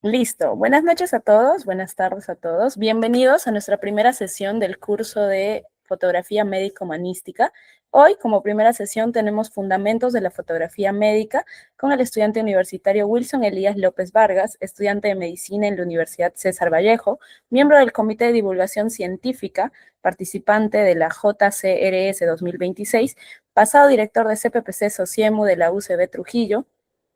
Listo. Buenas noches a todos, buenas tardes a todos. Bienvenidos a nuestra primera sesión del curso de fotografía médico-humanística. Hoy, como primera sesión, tenemos fundamentos de la fotografía médica con el estudiante universitario Wilson Elías López Vargas, estudiante de medicina en la Universidad César Vallejo, miembro del Comité de Divulgación Científica, participante de la JCRS 2026, pasado director de CPPC Sociemu de la UCB Trujillo,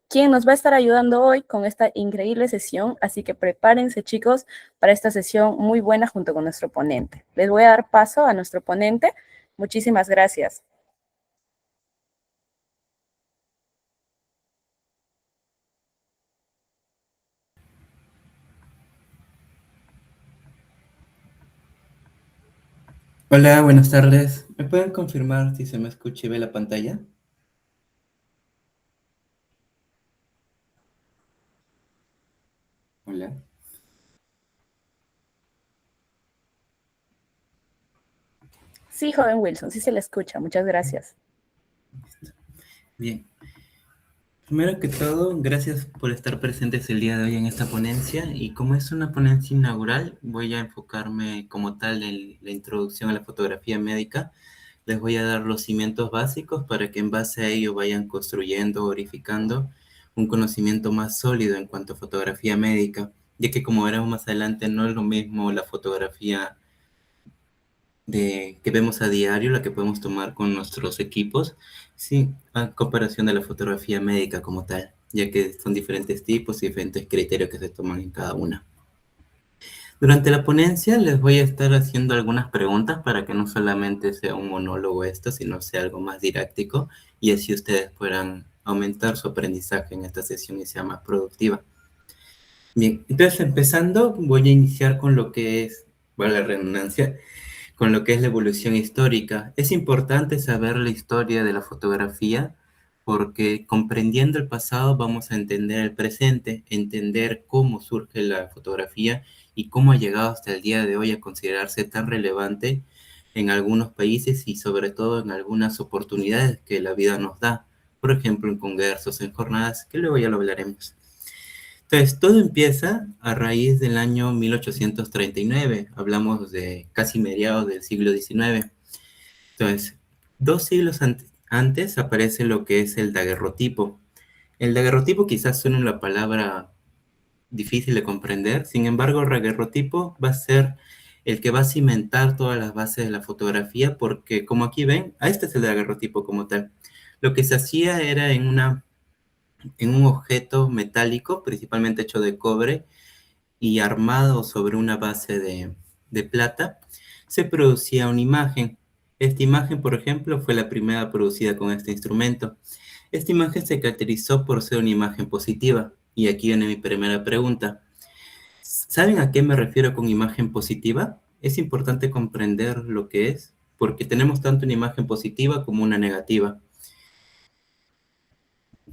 quien nos va a estar ayudando hoy con esta increíble sesión, así que prepárense chicos para esta sesión muy buena junto con nuestro ponente. Les voy a dar paso a nuestro ponente. Muchísimas gracias. Hola, buenas tardes. ¿Me pueden confirmar si se me escucha y ve la pantalla? Hola. Sí, joven Wilson, sí se le escucha. Muchas gracias. Bien. Primero que todo, gracias por estar presentes el día de hoy en esta ponencia. Y como es una ponencia inaugural, voy a enfocarme como tal en la introducción a la fotografía médica. Les voy a dar los cimientos básicos para que en base a ello vayan construyendo, verificando un conocimiento más sólido en cuanto a fotografía médica, ya que como veremos más adelante, no es lo mismo la fotografía que vemos a diario, la que podemos tomar con nuestros equipos, sí, a comparación de la fotografía médica como tal, ya que son diferentes tipos y diferentes criterios que se toman en cada una. Durante la ponencia les voy a estar haciendo algunas preguntas para que no solamente sea un monólogo esto, sino sea algo más didáctico y así ustedes puedan aumentar su aprendizaje en esta sesión y sea más productiva. Bien, entonces empezando voy a iniciar con lo que es, valga la redundancia, con lo que es la evolución histórica. Es importante saber la historia de la fotografía porque comprendiendo el pasado vamos a entender el presente, entender cómo surge la fotografía y cómo ha llegado hasta el día de hoy a considerarse tan relevante en algunos países y sobre todo en algunas oportunidades que la vida nos da. Por ejemplo, en congresos, en jornadas, que luego ya lo hablaremos. Entonces, todo empieza a raíz del año 1839. Hablamos de casi mediados del siglo XIX. Entonces, 2 siglos antes aparece lo que es el daguerrotipo. El daguerrotipo quizás suene una palabra difícil de comprender, sin embargo, el daguerrotipo va a ser el que va a cimentar todas las bases de la fotografía, porque como aquí ven, este es el daguerrotipo como tal. Lo que se hacía era en un objeto metálico, principalmente hecho de cobre, y armado sobre una base de plata, se producía una imagen. Esta imagen, por ejemplo, fue la primera producida con este instrumento. Esta imagen se caracterizó por ser una imagen positiva. Y aquí viene mi primera pregunta. ¿Saben a qué me refiero con imagen positiva? Es importante comprender lo que es, porque tenemos tanto una imagen positiva como una negativa.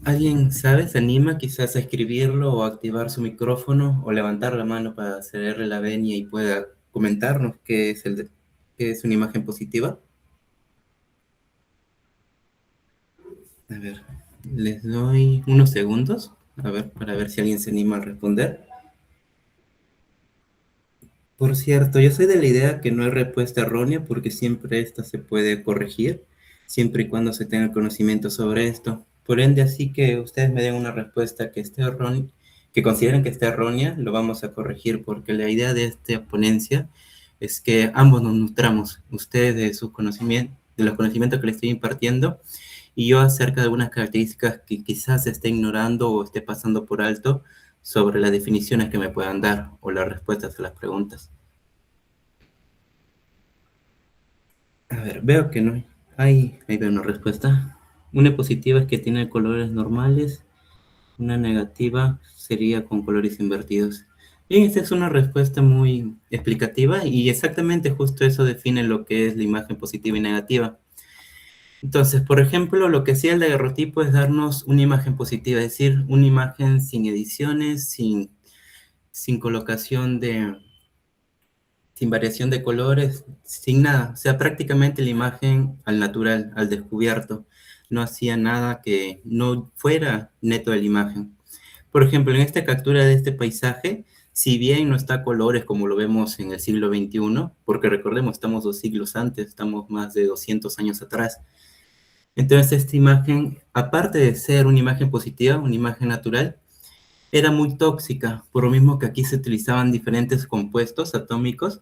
¿Alguien sabe? ¿Se anima quizás a escribirlo o a activar su micrófono o levantar la mano para cederle la venia y pueda comentarnos qué es una imagen positiva? A ver, les doy unos segundos, a ver, para ver si alguien se anima a responder. Por cierto, yo soy de la idea que no hay respuesta errónea porque siempre esta se puede corregir, siempre y cuando se tenga conocimiento sobre esto. Por ende, así que ustedes me den una respuesta que esté errónea, que consideren que esté errónea, lo vamos a corregir porque la idea de esta ponencia es que ambos nos nutramos, ustedes de sus conocimientos, de los conocimientos que les estoy impartiendo y yo acerca de algunas características que quizás esté ignorando o esté pasando por alto sobre las definiciones que me puedan dar o las respuestas a las preguntas. A ver, veo que no hay. Ahí veo una respuesta. Una positiva es que tiene colores normales. Una negativa sería con colores invertidos. Bien, esta es una respuesta muy explicativa y exactamente justo eso define lo que es la imagen positiva y negativa. Entonces, por ejemplo, lo que hacía el daguerrotipo es darnos una imagen positiva, es decir, una imagen sin ediciones, sin colocación sin variación de colores, sin nada. O sea, prácticamente la imagen al natural, al descubierto. No hacía nada que no fuera neto de la imagen. Por ejemplo, en esta captura de este paisaje, si bien no está a colores como lo vemos en el siglo XXI, porque recordemos, estamos 2 siglos antes, estamos más de 200 años atrás. Entonces, esta imagen, aparte de ser una imagen positiva, una imagen natural, era muy tóxica, por lo mismo que aquí se utilizaban diferentes compuestos atómicos,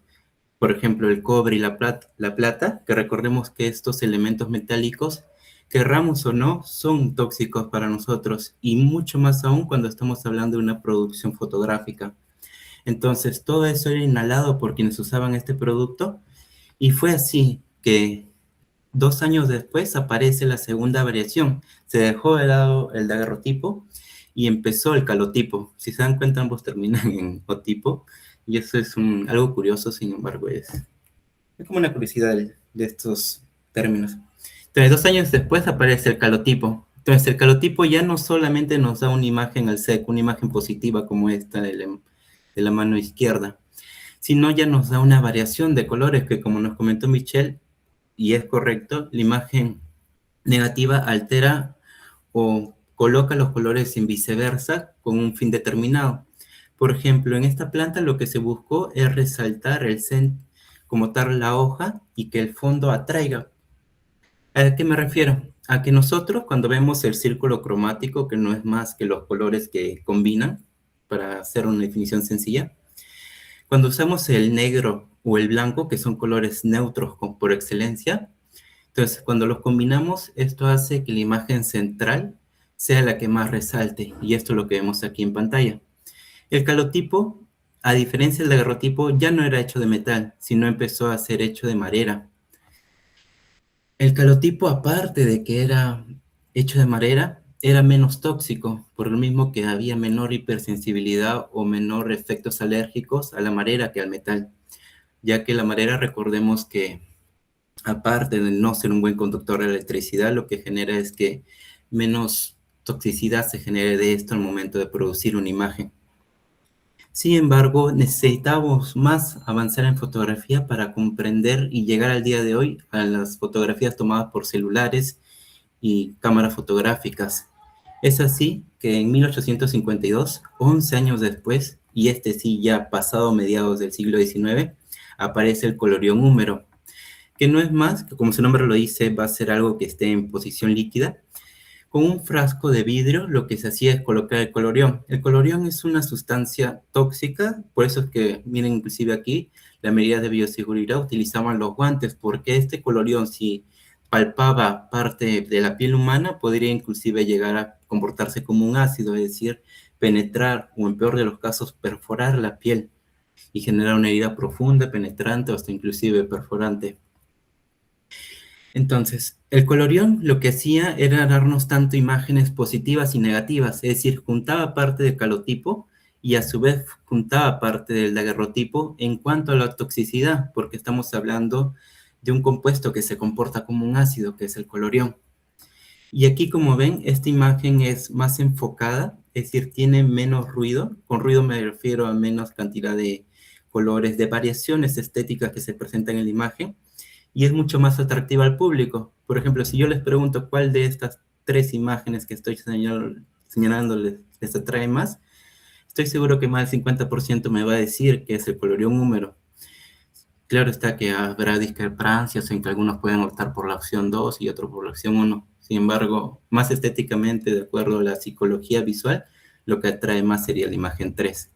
por ejemplo, el cobre y la plata, que recordemos que estos elementos metálicos, querramos o no, son tóxicos para nosotros, y mucho más aún cuando estamos hablando de una producción fotográfica. Entonces, todo eso era inhalado por quienes usaban este producto, y fue así que 2 años después aparece la segunda variación. Se dejó de lado el daguerrotipo y empezó el calotipo. Si se dan cuenta, ambos terminan en otipo, y eso es algo curioso, sin embargo, es como una curiosidad de estos términos. Entonces, 2 años después aparece el calotipo. Entonces, el calotipo ya no solamente nos da una imagen al seco, una imagen positiva como esta de la mano izquierda, sino ya nos da una variación de colores que, como nos comentó Michelle, y es correcto, la imagen negativa altera o coloca los colores en viceversa con un fin determinado. Por ejemplo, en esta planta lo que se buscó es resaltar el centro como tal la hoja y que el fondo atraiga. ¿A qué me refiero? A que nosotros cuando vemos el círculo cromático, que no es más que los colores que combinan, para hacer una definición sencilla, cuando usamos el negro o el blanco, que son colores neutros por excelencia, entonces cuando los combinamos, esto hace que la imagen central sea la que más resalte, y esto es lo que vemos aquí en pantalla. El calotipo, a diferencia del daguerrotipo, ya no era hecho de metal, sino empezó a ser hecho de madera. El calotipo, aparte de que era hecho de madera, era menos tóxico, por lo mismo que había menor hipersensibilidad o menor efectos alérgicos a la madera que al metal, ya que la madera, recordemos que, aparte de no ser un buen conductor de electricidad, lo que genera es que menos toxicidad se genere de esto al momento de producir una imagen. Sin embargo, necesitamos más avanzar en fotografía para comprender y llegar al día de hoy a las fotografías tomadas por celulares y cámaras fotográficas. Es así que en 1852, 11 años después, y este sí ya pasado mediados del siglo XIX, aparece el colorión húmero, que no es más que, como su nombre lo dice, va a ser algo que esté en posición líquida. Con un frasco de vidrio lo que se hacía es colocar el colorión. El colorión es una sustancia tóxica, por eso es que, miren, inclusive aquí, la medida de bioseguridad utilizaban los guantes, porque este colorión, si palpaba parte de la piel humana, podría inclusive llegar a comportarse como un ácido, es decir, penetrar o, en peor de los casos, perforar la piel y generar una herida profunda, penetrante o hasta inclusive perforante. Entonces, el colorión lo que hacía era darnos tanto imágenes positivas y negativas, es decir, juntaba parte del calotipo y a su vez juntaba parte del daguerrotipo en cuanto a la toxicidad, porque estamos hablando de un compuesto que se comporta como un ácido, que es el colorión. Y aquí, como ven, esta imagen es más enfocada, es decir, tiene menos ruido. Con ruido me refiero a menos cantidad de colores, de variaciones estéticas que se presentan en la imagen, y es mucho más atractiva al público. Por ejemplo, si yo les pregunto cuál de estas 3 imágenes que estoy señalándoles les atrae más, estoy seguro que más del 50% me va a decir que es el colorión húmero. Claro está que habrá discrepancias en que algunos pueden optar por la opción 2 y otros por la opción 1. Sin embargo, más estéticamente, de acuerdo a la psicología visual, lo que atrae más sería la imagen 3.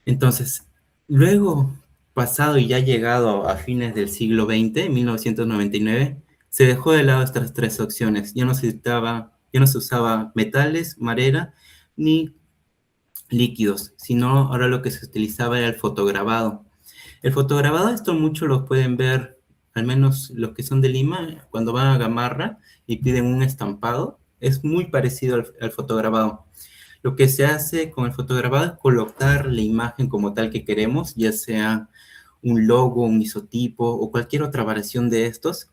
Entonces, luego, pasado y ya llegado a fines del siglo XX, en 1999, se dejó de lado estas 3 opciones. Ya no se usaba metales, madera, ni líquidos, sino ahora lo que se utilizaba era el fotograbado. El fotograbado, esto muchos lo pueden ver, al menos los que son de Lima, cuando van a Gamarra y piden un estampado, es muy parecido al fotograbado. Lo que se hace con el fotograbado es colocar la imagen como tal que queremos, ya sea un logo, un isotipo o cualquier otra variación de estos,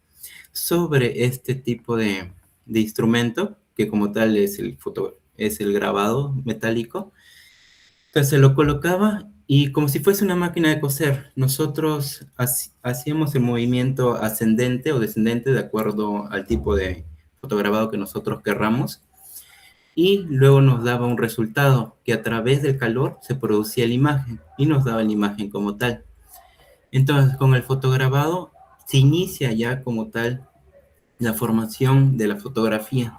sobre este tipo de instrumento, que como tal es el grabado metálico. Entonces se lo colocaba y, como si fuese una máquina de coser, nosotros hacíamos el movimiento ascendente o descendente de acuerdo al tipo de fotograbado que nosotros querramos. y luego nos daba un resultado que a través del calor se producía la imagen y nos daba la imagen como tal. Entonces, con el fotograbado se inicia ya como tal la formación de la fotografía.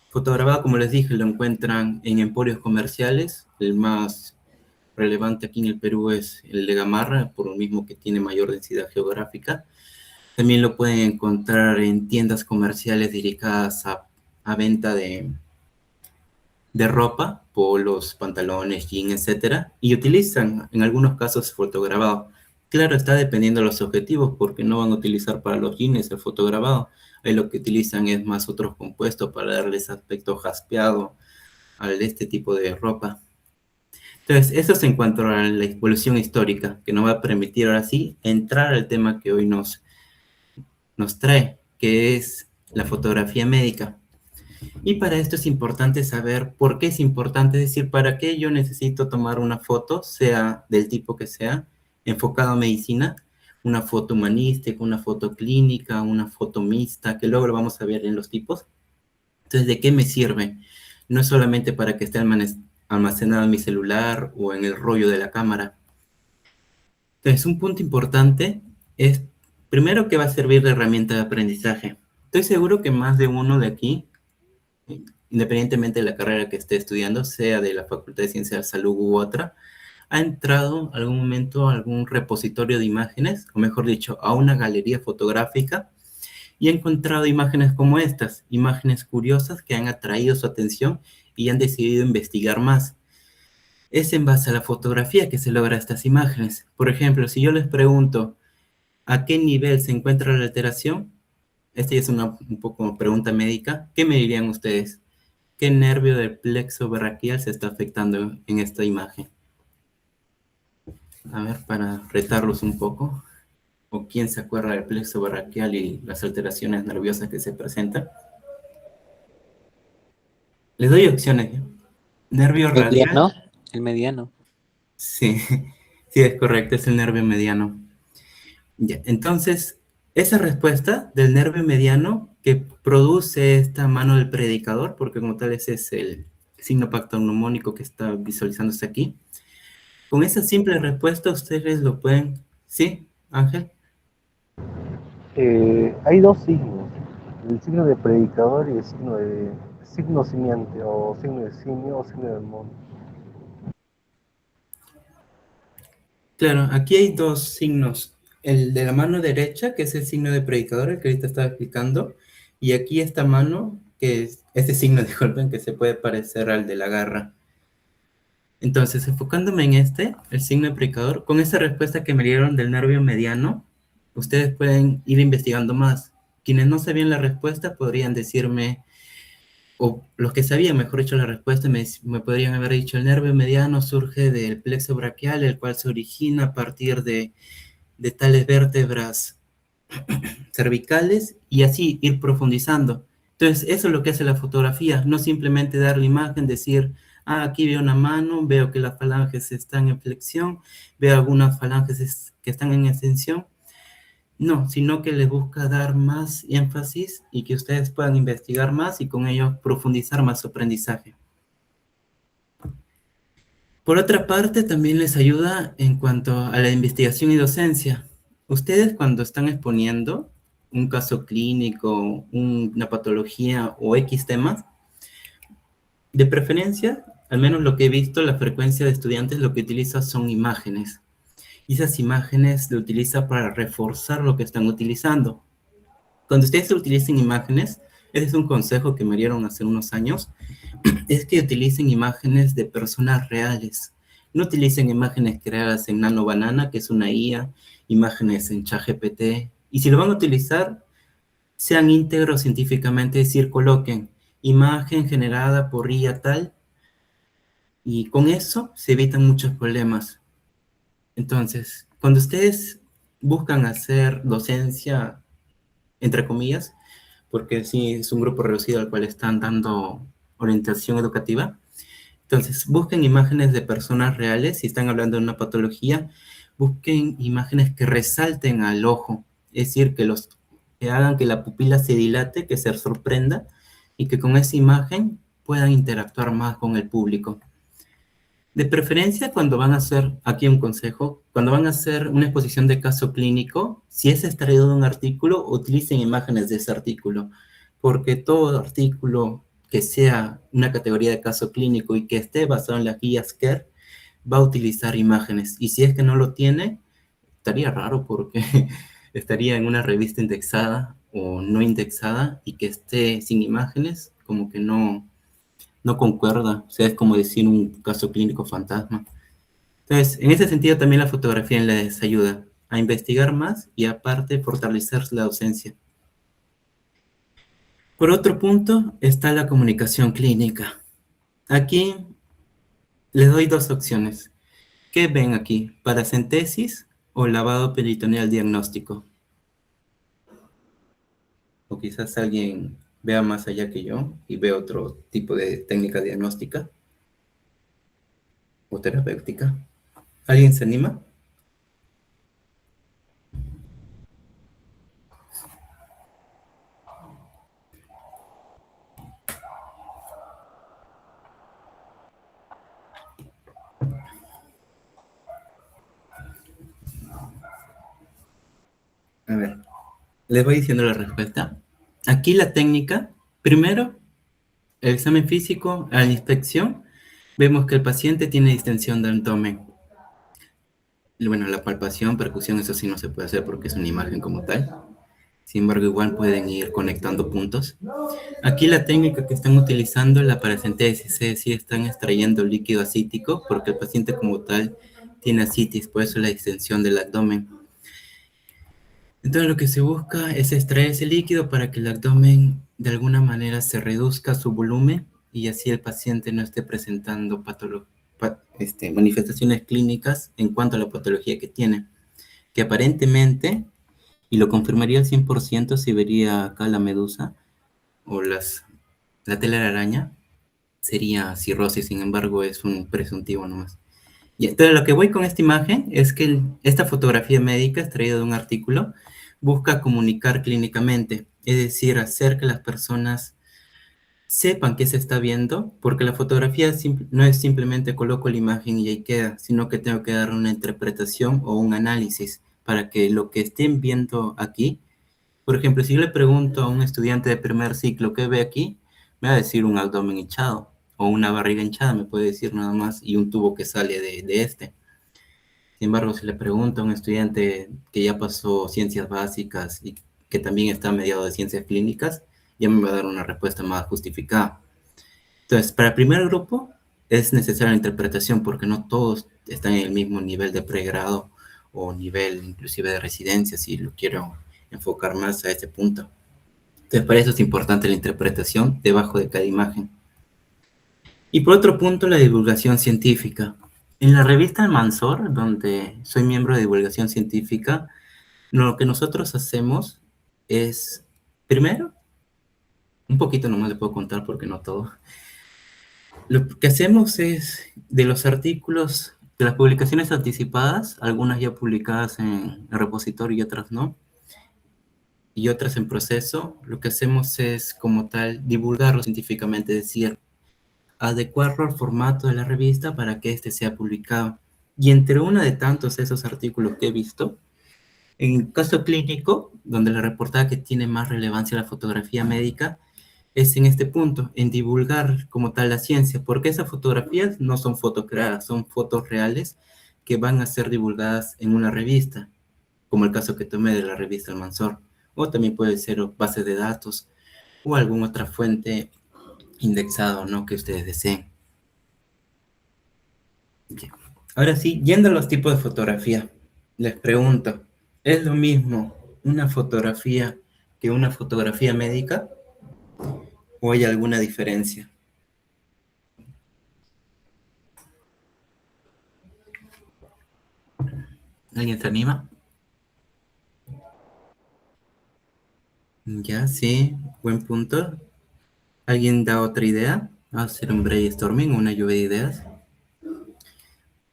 Fotograbado, como les dije, lo encuentran en emporios comerciales. El más relevante aquí en el Perú es el de Gamarra, por lo mismo que tiene mayor densidad geográfica. También lo pueden encontrar en tiendas comerciales dedicadas a venta de ropa, polos, pantalones, jeans, etcétera, y utilizan en algunos casos fotograbado. Claro, está dependiendo de los objetivos, porque no van a utilizar para los jeans el fotograbado. Ahí lo que utilizan es más otros compuestos para darles aspecto jaspeado a este tipo de ropa. Entonces, eso es en cuanto a la evolución histórica, que nos va a permitir ahora sí entrar al tema que hoy nos trae, que es la fotografía médica. Y para esto es importante saber por qué es importante, es decir, para qué yo necesito tomar una foto, sea del tipo que sea, enfocado a medicina, una foto humanística, una foto clínica, una foto mixta, que luego lo vamos a ver en los tipos. Entonces, ¿de qué me sirve? No es solamente para que esté almacenado en mi celular o en el rollo de la cámara. Entonces, un punto importante es, primero, que va a servir de herramienta de aprendizaje. Estoy seguro que más de uno de aquí, independientemente de la carrera que esté estudiando, sea de la Facultad de Ciencias de la Salud u otra, ha entrado algún momento a algún repositorio de imágenes, o mejor dicho, a una galería fotográfica, y ha encontrado imágenes como estas, imágenes curiosas que han atraído su atención y han decidido investigar más. Es en base a la fotografía que se logra estas imágenes. Por ejemplo, si yo les pregunto a qué nivel se encuentra la alteración, esta ya es un poco pregunta médica, ¿qué me dirían ustedes? ¿Qué nervio del plexo braquial se está afectando en esta imagen? A ver, para retarlos un poco. ¿O quién se acuerda del plexo braquial y las alteraciones nerviosas que se presentan? Les doy opciones. Nervio Mediano, radial. el mediano. Sí, sí, es correcto, es el nervio mediano. Ya, entonces, esa respuesta del nervio mediano que produce esta mano del predicador, porque como tal ese es el signo pactognomónico que está visualizándose aquí, con esa simple respuesta ustedes lo pueden... ¿Sí, Ángel? Hay dos signos, el signo de predicador y el signo simiente, o signo de simio o signo de mono. Claro, aquí hay dos signos. El de la mano derecha, que es el signo de predicador, el que ahorita estaba explicando, y aquí esta mano, que es este signo, disculpen, que se puede parecer al de la garra. Entonces, enfocándome en el signo de predicador, con esa respuesta que me dieron del nervio mediano, ustedes pueden ir investigando más. Quienes no sabían la respuesta podrían decirme, o los que sabían, mejor dicho, la respuesta, me podrían haber dicho, el nervio mediano surge del plexo braquial, el cual se origina a partir de tales vértebras cervicales, y así ir profundizando. Entonces, eso es lo que hace la fotografía, no simplemente dar la imagen, decir, aquí veo una mano, veo que las falanges están en flexión, veo algunas falanges que están en extensión. No, sino que les busca dar más énfasis y que ustedes puedan investigar más y con ello profundizar más su aprendizaje. Por otra parte, también les ayuda en cuanto a la investigación y docencia. Ustedes cuando están exponiendo un caso clínico, una patología o X temas, de preferencia, al menos lo que he visto, la frecuencia de estudiantes lo que utiliza son imágenes. Y esas imágenes lo utiliza para reforzar lo que están utilizando. Cuando ustedes utilicen imágenes, ese es un consejo que me dieron hace unos años, es que utilicen imágenes de personas reales. No utilicen imágenes creadas en Nano Banana, que es una IA, imágenes en ChatGPT. Y si lo van a utilizar, sean íntegros científicamente, es decir, coloquen imagen generada por IA tal, y con eso se evitan muchos problemas. Entonces, cuando ustedes buscan hacer docencia, entre comillas, porque sí es un grupo reducido al cual están dando orientación educativa, entonces busquen imágenes de personas reales, si están hablando de una patología, busquen imágenes que resalten al ojo, es decir, que hagan que la pupila se dilate, que se sorprenda, y que con esa imagen puedan interactuar más con el público. De preferencia, cuando van a hacer, aquí un consejo, cuando van a hacer una exposición de caso clínico, si es extraído de un artículo, utilicen imágenes de ese artículo, porque todo artículo que sea una categoría de caso clínico y que esté basado en las guías CARE, va a utilizar imágenes. Y si es que no lo tiene, estaría raro porque estaría en una revista indexada o no indexada y que esté sin imágenes, como que no concuerda. O sea, es como decir un caso clínico fantasma. Entonces, en ese sentido también la fotografía les ayuda a investigar más y aparte fortalecer la docencia. Por otro punto está la comunicación clínica. Aquí les doy dos opciones. ¿Qué ven aquí? ¿Paracentesis o lavado peritoneal diagnóstico? O quizás alguien vea más allá que yo y ve otro tipo de técnica diagnóstica o terapéutica. ¿Alguien se anima? A ver, les voy diciendo la respuesta. Aquí la técnica, primero, el examen físico, a la inspección, vemos que el paciente tiene distensión de abdomen. Bueno, la palpación, percusión, eso sí no se puede hacer porque es una imagen como tal. Sin embargo, igual pueden ir conectando puntos. Aquí la técnica que están utilizando es la paracentesis, es decir, están extrayendo líquido asítico porque el paciente como tal tiene asitis, por eso la distensión del abdomen. Entonces lo que se busca es extraer ese líquido para que el abdomen de alguna manera se reduzca su volumen y así el paciente no esté presentando manifestaciones clínicas en cuanto a la patología que tiene, que aparentemente, y lo confirmaría al 100% si vería acá la medusa o la tela de araña, sería cirrosis, sin embargo es un presuntivo nomás. Y entonces lo que voy con esta imagen es que esta fotografía médica extraída de un artículo busca comunicar clínicamente, es decir, hacer que las personas sepan qué se está viendo, porque la fotografía no es simplemente coloco la imagen y ahí queda, sino que tengo que dar una interpretación o un análisis para que lo que estén viendo aquí, por ejemplo, si yo le pregunto a un estudiante de primer ciclo qué ve aquí, me va a decir un abdomen hinchado o una barriga hinchada, me puede decir nada más, y un tubo que sale de este. Sin embargo, si le pregunto a un estudiante que ya pasó ciencias básicas y que también está mediado de ciencias clínicas, ya me va a dar una respuesta más justificada. Entonces, para el primer grupo es necesaria la interpretación porque no todos están en el mismo nivel de pregrado o nivel inclusive de residencia, si lo quiero enfocar más a ese punto. Entonces, para eso es importante la interpretación debajo de cada imagen. Y por otro punto, la divulgación científica. En la revista Almanzor, donde soy miembro de divulgación científica, lo que nosotros hacemos es, primero, un poquito nomás le puedo contar porque no todo. Lo que hacemos es, de los artículos, de las publicaciones anticipadas, algunas ya publicadas en el repositorio y otras no, y otras en proceso, lo que hacemos es, como tal, divulgarlo científicamente, es decir, adecuarlo al formato de la revista para que éste sea publicado. Y entre uno de tantos esos artículos que he visto, en caso clínico, donde la reportada que tiene más relevancia la fotografía médica, es en este punto, en divulgar como tal la ciencia, porque esas fotografías no son fotos creadas, son fotos reales que van a ser divulgadas en una revista, como el caso que tomé de la revista Almanzor, o también puede ser bases de datos o alguna otra fuente indexada, ¿no?, que ustedes deseen. Bien. Ahora sí, yendo a los tipos de fotografía, les pregunto, ¿es lo mismo una fotografía que una fotografía médica? ¿O hay alguna diferencia? ¿Alguien se anima? Ya, sí, buen punto. ¿Alguien da otra idea? Vamos a hacer un brainstorming, una lluvia de ideas.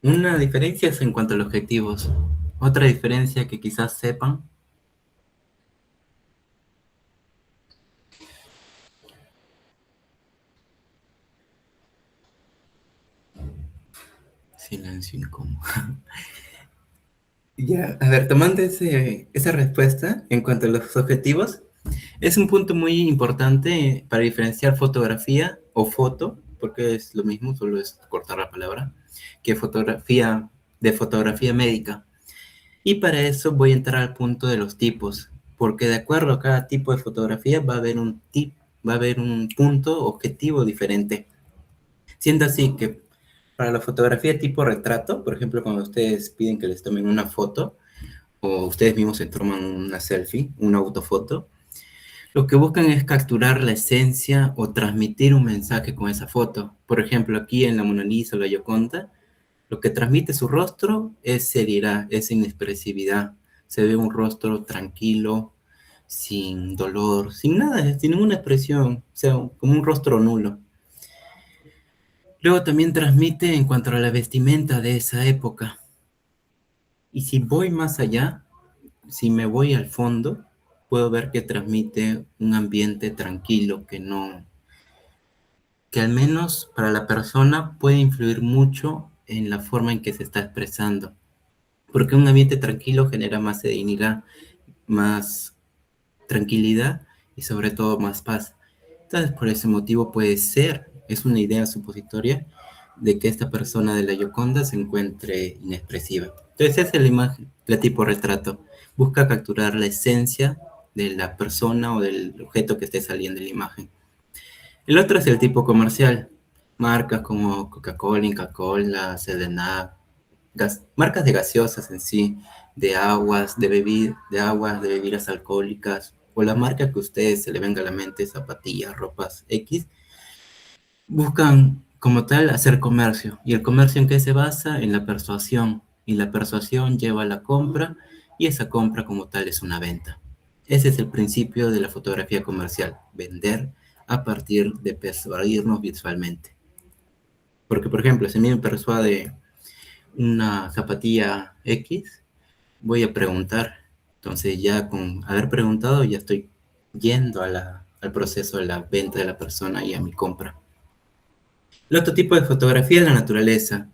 Una diferencia es en cuanto a los objetivos. Otra diferencia que quizás sepan. Silencio incómodo. Ya, a ver, tomando esa respuesta en cuanto a los objetivos, es un punto muy importante para diferenciar fotografía o foto, porque es lo mismo, solo es cortar la palabra, que fotografía médica. Y para eso voy a entrar al punto de los tipos, porque de acuerdo a cada tipo de fotografía va a haber un punto objetivo diferente. Siendo así que para la fotografía tipo retrato, por ejemplo, cuando ustedes piden que les tomen una foto, o ustedes mismos se toman una selfie, una autofoto, lo que buscan es capturar la esencia o transmitir un mensaje con esa foto. Por ejemplo, aquí en la Mona Lisa o la Gioconda, lo que transmite su rostro es seriedad, es inexpresividad. Se ve un rostro tranquilo, sin dolor, sin nada, sin ninguna expresión, o sea, como un rostro nulo. Luego también transmite en cuanto a la vestimenta de esa época. Y si voy más allá, si me voy al fondo, puedo ver que transmite un ambiente tranquilo que al menos para la persona puede influir mucho en la forma en que se está expresando. Porque un ambiente tranquilo genera más serenidad, más tranquilidad y sobre todo más paz. Entonces, por ese motivo puede ser, es una idea supositoria, de que esta persona de la Gioconda se encuentre inexpresiva. Entonces, esa es la imagen, la tipo retrato. Busca capturar la esencia de la persona o del objeto que esté saliendo en la imagen. El otro es el tipo comercial. Marcas como Coca-Cola, Inca-Cola, Sedena, marcas de gaseosas en sí, de aguas, de bebidas alcohólicas, o la marca que a ustedes se le venga a la mente, zapatillas, ropas X, buscan como tal hacer comercio. ¿Y el comercio en qué se basa? En la persuasión. Y la persuasión lleva a la compra, y esa compra como tal es una venta. Ese es el principio de la fotografía comercial, vender a partir de persuadirnos visualmente. Porque, por ejemplo, si a mí me persuade una zapatilla X, voy a preguntar. Entonces ya con haber preguntado ya estoy yendo al proceso de la venta de la persona y a mi compra. El otro tipo de fotografía es la naturaleza,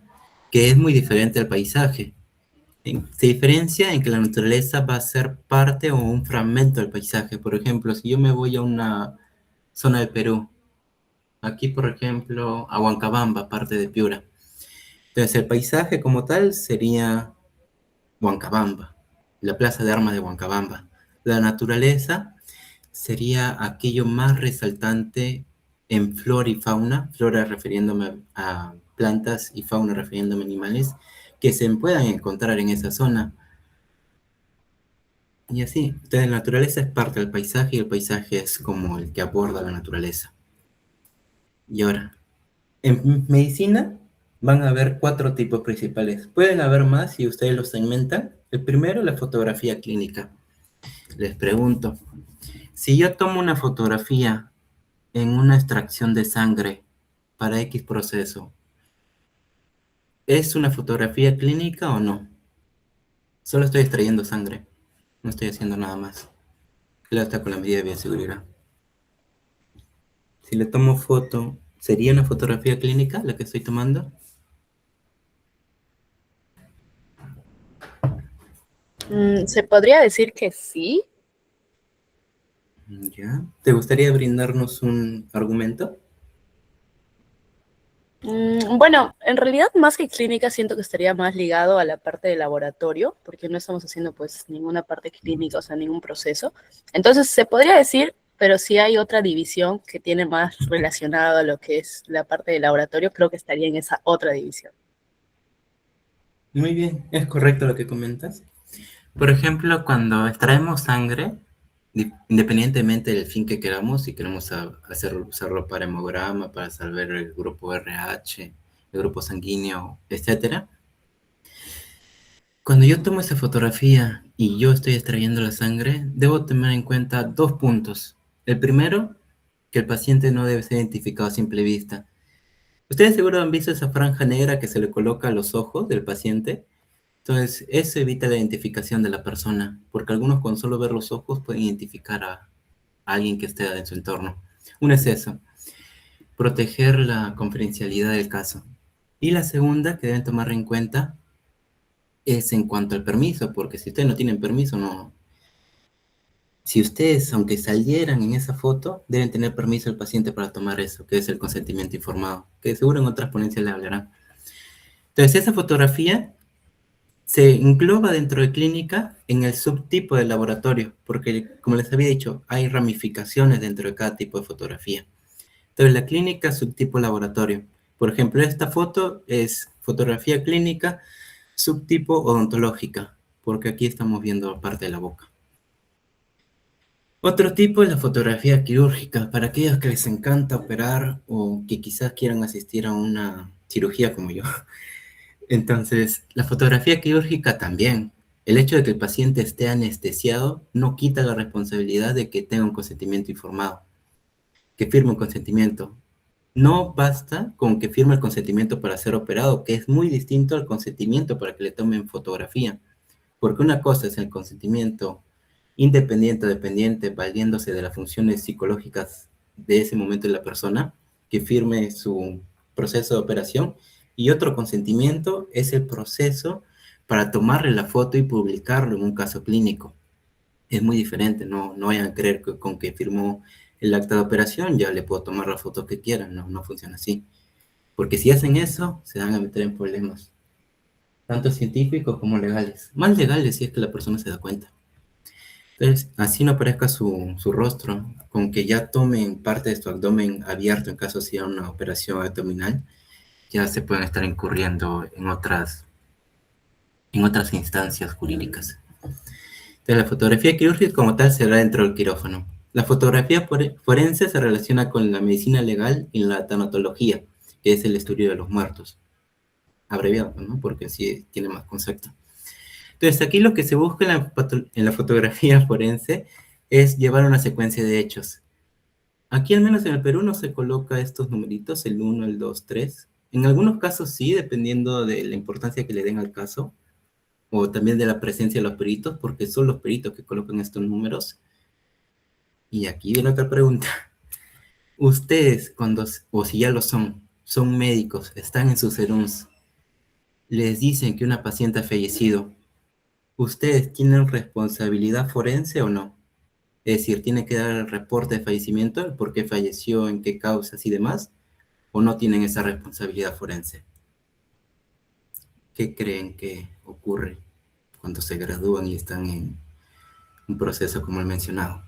que es muy diferente al paisaje. Se diferencia en que la naturaleza va a ser parte o un fragmento del paisaje. Por ejemplo, si yo me voy a una zona del Perú, aquí por ejemplo a Huancabamba, parte de Piura. Entonces el paisaje como tal sería Huancabamba, la plaza de armas de Huancabamba. La naturaleza sería aquello más resaltante en flora y fauna, flora refiriéndome a plantas y fauna refiriéndome a animales que se puedan encontrar en esa zona. Y así, entonces la naturaleza es parte del paisaje y el paisaje es como el que aborda la naturaleza. Y ahora, en medicina van a haber 4 tipos principales. Pueden haber más si ustedes los segmentan. El primero, la fotografía clínica. Les pregunto, si yo tomo una fotografía en una extracción de sangre para X proceso, ¿es una fotografía clínica o no? Solo estoy extrayendo sangre, no estoy haciendo nada más. Claro, está con la medida de bioseguridad. Si le tomo foto, ¿sería una fotografía clínica la que estoy tomando? Se podría decir que sí. ¿Ya? ¿Te gustaría brindarnos un argumento? Bueno, en realidad más que clínica siento que estaría más ligado a la parte de laboratorio, porque no estamos haciendo pues ninguna parte clínica, o sea, ningún proceso. Entonces se podría decir, pero si hay otra división que tiene más relacionado a lo que es la parte de laboratorio, creo que estaría en esa otra división. Muy bien, es correcto lo que comentas. Por ejemplo, cuando extraemos sangre, independientemente del fin que queramos, si queremos usarlo para hemograma, para saber el grupo RH, el grupo sanguíneo, etcétera. Cuando yo tomo esa fotografía y yo estoy extrayendo la sangre, debo tener en cuenta 2 puntos. El primero, que el paciente no debe ser identificado a simple vista. Ustedes seguro han visto esa franja negra que se le coloca a los ojos del paciente. Entonces, eso evita la identificación de la persona, porque algunos con solo ver los ojos pueden identificar a alguien que esté en su entorno. Uno es eso, proteger la confidencialidad del caso. Y la segunda que deben tomar en cuenta es en cuanto al permiso, porque si ustedes no tienen permiso, no. Si ustedes, aunque salieran en esa foto, deben tener permiso del paciente para tomar eso, que es el consentimiento informado, que seguro en otras ponencias le hablarán. Entonces, esa fotografía se engloba dentro de clínica en el subtipo de laboratorio, porque como les había dicho, hay ramificaciones dentro de cada tipo de fotografía. Entonces, la clínica subtipo laboratorio. Por ejemplo, esta foto es fotografía clínica subtipo odontológica, porque aquí estamos viendo parte de la boca. Otro tipo es la fotografía quirúrgica, para aquellos que les encanta operar o que quizás quieran asistir a una cirugía como yo. Entonces, la fotografía quirúrgica también. El hecho de que el paciente esté anestesiado no quita la responsabilidad de que tenga un consentimiento informado, que firme un consentimiento. No basta con que firme el consentimiento para ser operado, que es muy distinto al consentimiento para que le tomen fotografía. Porque una cosa es el consentimiento independiente o dependiente, valiéndose de las funciones psicológicas de ese momento de la persona, que firme su proceso de operación, y otro consentimiento es el proceso para tomarle la foto y publicarlo en un caso clínico. Es muy diferente, no vayan a creer que con que firmó el acta de operación ya le puedo tomar la foto que quieran, no funciona así. Porque si hacen eso, se van a meter en problemas, tanto científicos como legales. Más legales si es que la persona se da cuenta. Entonces, así no aparezca su rostro, con que ya tomen parte de su abdomen abierto en caso sea una operación abdominal, ya se pueden estar incurriendo en otras instancias jurídicas. Entonces, la fotografía quirúrgica como tal se da dentro del quirófano. La fotografía forense se relaciona con la medicina legal y la tanatología, que es el estudio de los muertos. Abreviado, ¿no? Porque así tiene más concepto. Entonces, aquí lo que se busca en la fotografía forense es llevar una secuencia de hechos. Aquí, al menos en el Perú, no se coloca estos numeritos, el 1, el 2, 3. En algunos casos sí, dependiendo de la importancia que le den al caso, o también de la presencia de los peritos, porque son los peritos que colocan estos números. Y aquí viene otra pregunta. Ustedes, o si ya lo son médicos, están en sus serums, les dicen que una paciente ha fallecido, ¿ustedes tienen responsabilidad forense o no? Es decir, ¿tiene que dar el reporte de fallecimiento, por qué falleció, en qué causas y demás? ¿O no tienen esa responsabilidad forense? ¿Qué creen que ocurre cuando se gradúan y están en un proceso como el mencionado?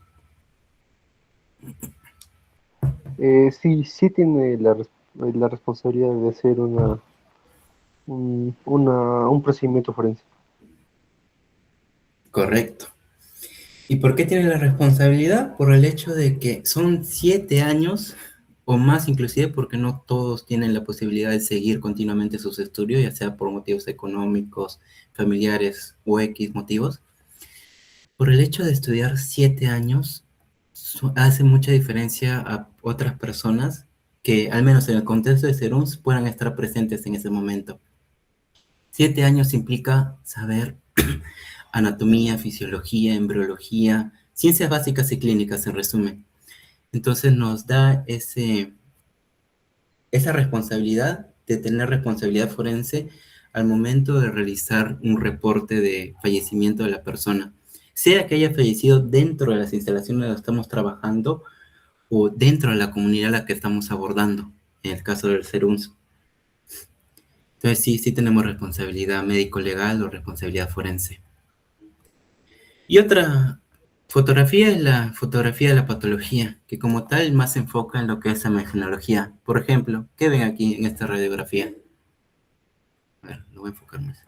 Sí tiene la responsabilidad de hacer un procedimiento forense. Correcto. ¿Y por qué tiene la responsabilidad? Por el hecho de que son 7 años o más inclusive, porque no todos tienen la posibilidad de seguir continuamente sus estudios, ya sea por motivos económicos, familiares o X motivos. Por el hecho de estudiar 7 años, hace mucha diferencia a otras personas que, al menos en el contexto de serums, puedan estar presentes en ese momento. 7 años implica saber anatomía, fisiología, embriología, ciencias básicas y clínicas, en resumen. Entonces nos da esa responsabilidad de tener responsabilidad forense al momento de realizar un reporte de fallecimiento de la persona, sea que haya fallecido dentro de las instalaciones donde estamos trabajando o dentro de la comunidad a la que estamos abordando, en el caso del SERUMS. Entonces sí tenemos responsabilidad médico-legal o responsabilidad forense. Y otra fotografía es la fotografía de la patología, que como tal más se enfoca en lo que es la imagenología. Por ejemplo, ¿qué ven aquí en esta radiografía? A ver, lo voy a enfocar más.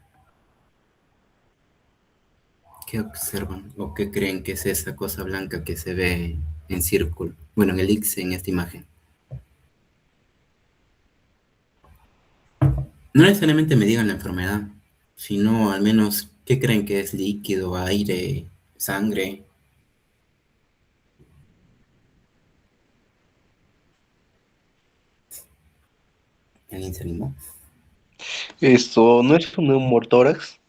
¿Qué observan o qué creen que es esa cosa blanca que se ve en círculo? Bueno, en el X en esta imagen. No necesariamente me digan la enfermedad, sino al menos qué creen que es líquido, aire, sangre. ¿Alguien se animó? Esto no es un neumotórax.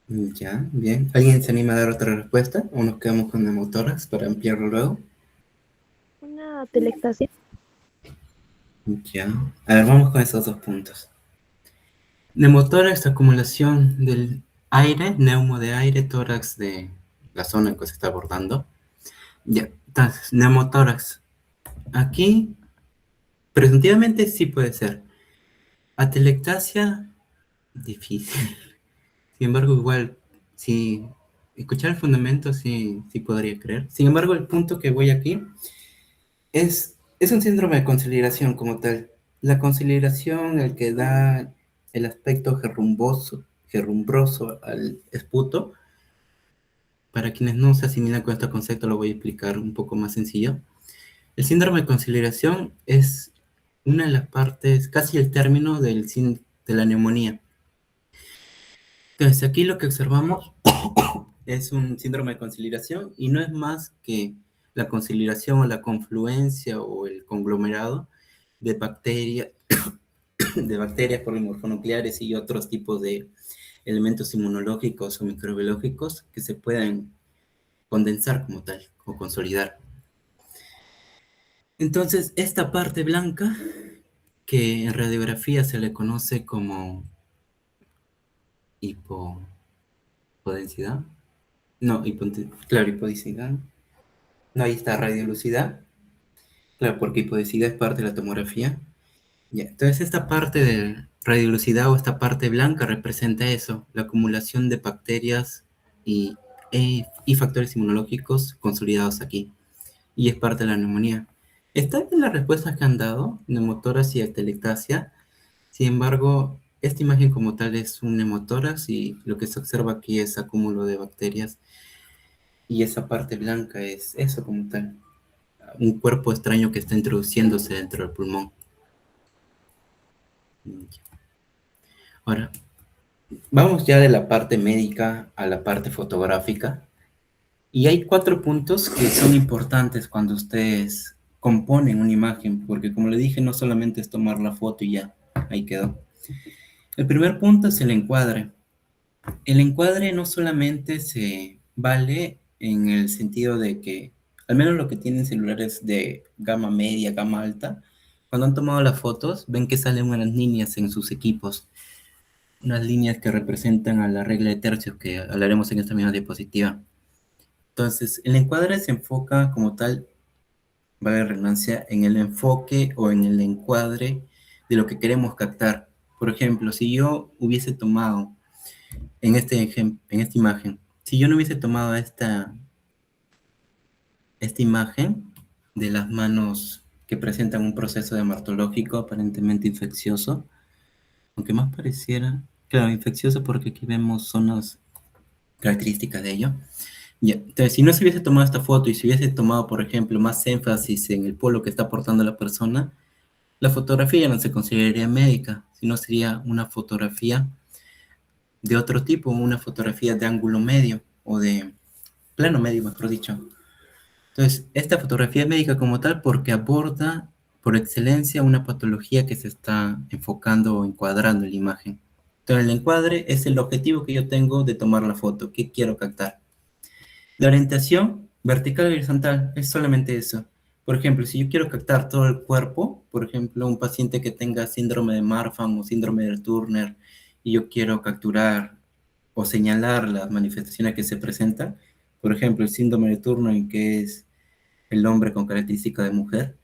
Ya, bien. ¿Alguien se anima a dar otra respuesta? ¿O nos quedamos con neumotórax para ampliarlo luego? Una atelectasia. Ya. A ver, vamos con esos dos puntos. Neumotórax, acumulación del aire, neumo de aire, tórax de la zona en que se está abordando. Ya, entonces, neumotórax. Aquí, presuntivamente sí puede ser. Atelectasia, difícil. Sin embargo, igual, si escuchar el fundamento, sí podría creer. Sin embargo, el punto que voy aquí es un síndrome de conciliación como tal. La conciliación, el que da el aspecto gerumbroso al esputo, para quienes no se asimilan con este concepto, lo voy a explicar un poco más sencillo. El síndrome de conciliación es una de las partes, casi el término de la neumonía. Entonces, aquí lo que observamos es un síndrome de conciliación y no es más que la conciliación o la confluencia o el conglomerado de bacterias, de bacterias polimorfonucleares y otros tipos de elementos inmunológicos o microbiológicos que se pueden condensar como tal o consolidar. Entonces, esta parte blanca, que en radiografía se le conoce como hipodensidad, no, claro, hipodensidad, no, ahí está radiolucidad, claro, porque hipodensidad es parte de la tomografía. Ya, entonces esta parte de radiolucidad o esta parte blanca representa eso, la acumulación de bacterias y, y factores inmunológicos consolidados aquí, y es parte de la neumonía. Están en las respuestas que han dado, neumotórax y atelectasia. Sin embargo, esta imagen como tal es un neumotórax y lo que se observa aquí es acúmulo de bacterias y esa parte blanca es eso como tal, un cuerpo extraño que está introduciéndose dentro del pulmón. Ahora, vamos ya de la parte médica a la parte fotográfica. Y hay 4 puntos que son importantes cuando ustedes componen una imagen, porque como le dije, no solamente es tomar la foto y ya, ahí quedó. El primer punto es el encuadre. El encuadre no solamente se vale en el sentido de que, al menos lo que tienen celulares de gama media, gama alta, cuando han tomado las fotos, ven que salen unas líneas en sus equipos, unas líneas que representan a la regla de tercios que hablaremos en esta misma diapositiva. Entonces, el encuadre se enfoca como tal, vale la redundancia, en el enfoque o en el encuadre de lo que queremos captar. Por ejemplo, si yo hubiese tomado en esta imagen, si yo no hubiese tomado esta imagen de las manos que presentan un proceso dermatológico aparentemente infeccioso, aunque más pareciera, claro, infeccioso porque aquí vemos zonas características de ello. Ya, entonces, si no se hubiese tomado esta foto y se hubiese tomado, por ejemplo, más énfasis en el polo que está portando la persona, la fotografía ya no se consideraría médica, sino sería una fotografía de otro tipo, una fotografía de ángulo medio o de plano medio, mejor dicho. Entonces, esta fotografía es médica como tal porque aborda por excelencia una patología que se está enfocando o encuadrando en la imagen. Entonces, el encuadre es el objetivo que yo tengo de tomar la foto, ¿qué quiero captar? La orientación vertical y horizontal es solamente eso. Por ejemplo, si yo quiero captar todo el cuerpo, por ejemplo, un paciente que tenga síndrome de Marfan o síndrome de Turner, y yo quiero capturar o señalar las manifestaciones que se presentan, por ejemplo, el síndrome de Turner, que es el hombre con característica de mujer,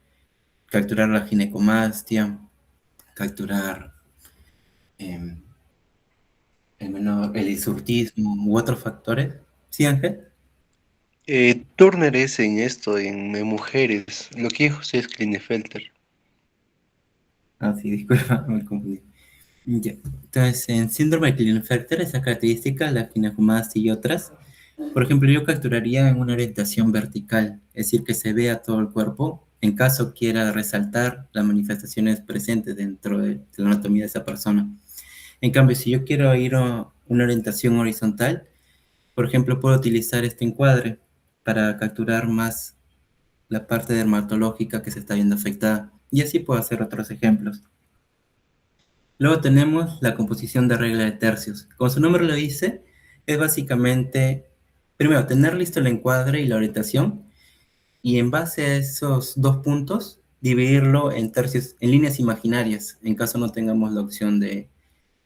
capturar la ginecomastia, capturar el hirsutismo u otros factores. ¿Sí, Ángel? Turner es en esto, en mujeres. Lo que dijo usted es Klinefelter. Ah, sí, disculpa, me confundí. Ya. Entonces, en síndrome de Klinefelter, esa característica, la ginecomastia y otras, por ejemplo, yo capturaría en una orientación vertical, es decir, que se vea todo el cuerpo, en caso quiera resaltar las manifestaciones presentes dentro de la anatomía de esa persona. En cambio, si yo quiero ir a una orientación horizontal, por ejemplo, puedo utilizar este encuadre para capturar más la parte dermatológica que se está viendo afectada. Y así puedo hacer otros ejemplos. Luego tenemos la composición de regla de tercios. Como su nombre lo dice, es básicamente, primero, tener listo el encuadre y la orientación, y en base a esos 2 puntos, dividirlo en tercios, en líneas imaginarias, en caso no tengamos la opción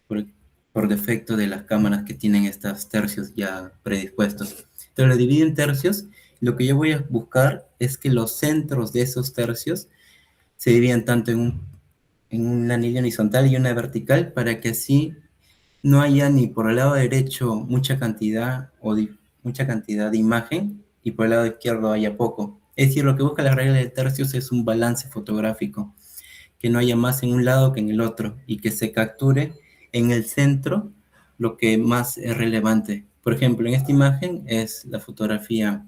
por, por defecto de las cámaras que tienen estos tercios ya predispuestos. Entonces lo divido en tercios. Lo que yo voy a buscar es que los centros de esos tercios se dividan tanto en una línea horizontal y una vertical, para que así no haya ni por el lado derecho mucha cantidad mucha cantidad de imagen y por el lado izquierdo haya poco. Es decir, lo que busca la regla de tercios es un balance fotográfico, que no haya más en un lado que en el otro y que se capture en el centro lo que más es relevante. Por ejemplo, en esta imagen es la fotografía,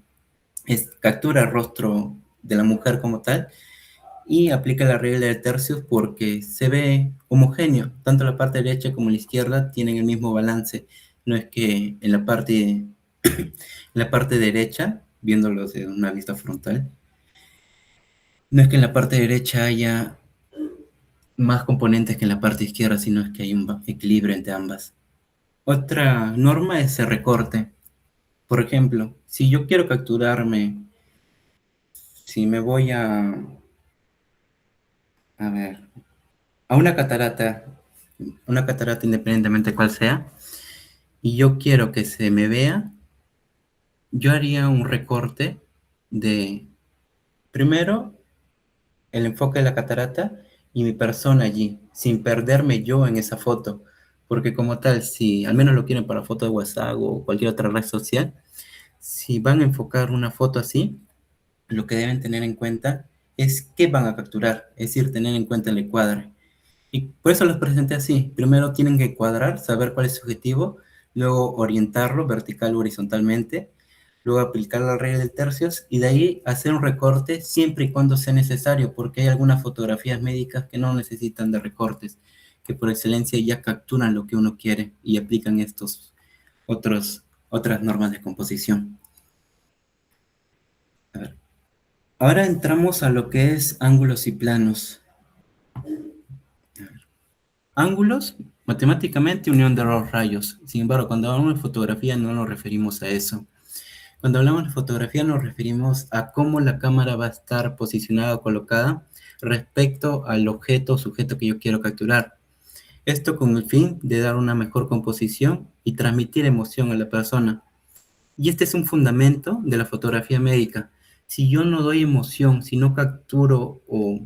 captura el rostro de la mujer como tal, y aplica la regla de tercios porque se ve homogéneo. Tanto la parte derecha como la izquierda tienen el mismo balance. No es que en la parte derecha, viéndolo de una vista frontal, no es que en la parte derecha haya más componentes que en la parte izquierda, sino es que hay un equilibrio entre ambas. Otra norma es el recorte. Por ejemplo, si yo quiero capturarme, si me voy a ver, a una catarata independientemente cuál sea, y yo quiero que se me vea, yo haría un recorte de, primero, el enfoque de la catarata y mi persona allí, sin perderme yo en esa foto. Porque como tal, si al menos lo quieren para foto de WhatsApp o cualquier otra red social, si van a enfocar una foto así, lo que deben tener en cuenta es qué van a capturar, es decir, tener en cuenta el encuadre. Y por eso los presenté así. Primero tienen que cuadrar, saber cuál es su objetivo, luego orientarlo vertical o horizontalmente, luego aplicar la regla de tercios y de ahí hacer un recorte siempre y cuando sea necesario, porque hay algunas fotografías médicas que no necesitan de recortes, que por excelencia ya capturan lo que uno quiere y aplican otras normas de composición. A ver. Ahora entramos a lo que es ángulos y planos. Ángulos, matemáticamente, unión de los rayos. Sin embargo, cuando hablamos de fotografía no nos referimos a eso. Cuando hablamos de fotografía nos referimos a cómo la cámara va a estar posicionada o colocada respecto al objeto o sujeto que yo quiero capturar. Esto con el fin de dar una mejor composición y transmitir emoción a la persona. Y este es un fundamento de la fotografía médica. Si yo no doy emoción, si no capturo o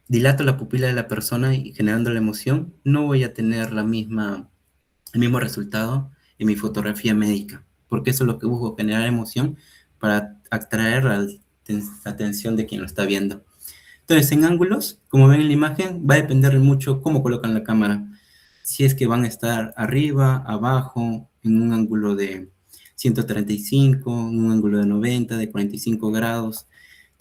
dilato la pupila de la persona y generando la emoción, no voy a tener el mismo resultado en mi fotografía médica, porque eso es lo que busco, generar emoción para atraer la atención de quien lo está viendo. Entonces, en ángulos, como ven en la imagen, va a depender mucho cómo colocan la cámara. Si es que van a estar arriba, abajo, en un ángulo de 135, en un ángulo de 90, de 45 grados.